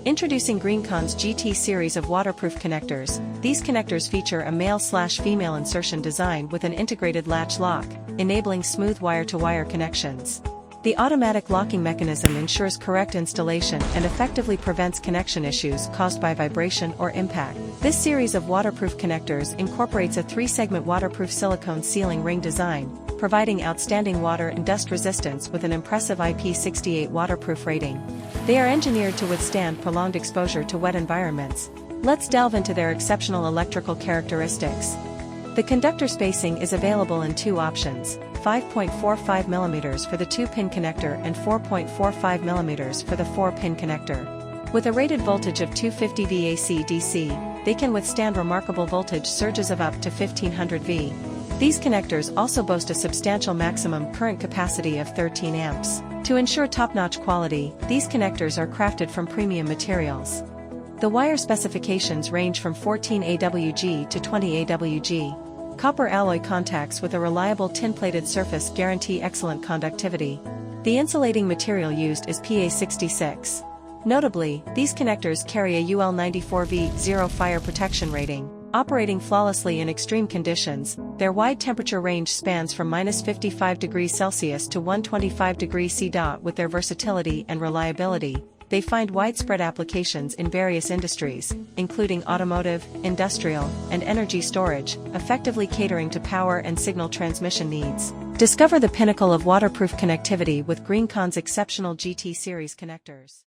Introducing Greenconn's GT series of waterproof connectors. These connectors feature a male/female insertion design with an integrated latch lock, enabling smooth wire-to-wire connections. The automatic locking mechanism ensures correct installation and effectively prevents connection issues caused by vibration or impact. This series of waterproof connectors incorporates a 3-segment waterproof silicone sealing ring design, providing outstanding water and dust resistance with an impressive IP68 waterproof rating. They are engineered to withstand prolonged exposure to wet environments. Let's delve into their exceptional electrical characteristics. The conductor spacing is available in 2 options, 5.45 mm for the 2-pin connector and 4.45 mm for the 4-pin connector. With a rated voltage of 250 V AC/DC, they can withstand remarkable voltage surges of up to 1500 V. These connectors also boast a substantial maximum current capacity of 13 amps. To ensure top-notch quality, these connectors are crafted from premium materials. The wire specifications range from 14 AWG to 20 AWG. Copper alloy contacts with a reliable tin-plated surface guarantee excellent conductivity. The insulating material used is PA66. Notably, these connectors carry a UL94V0 fire protection rating. Operating flawlessly in extreme conditions, their wide temperature range spans from -55 degrees Celsius to 125 degrees C. With their versatility and reliability, they find widespread applications in various industries, including automotive, industrial, and energy storage, effectively catering to power and signal transmission needs. Discover the pinnacle of waterproof connectivity with Greenconn's exceptional GT series connectors.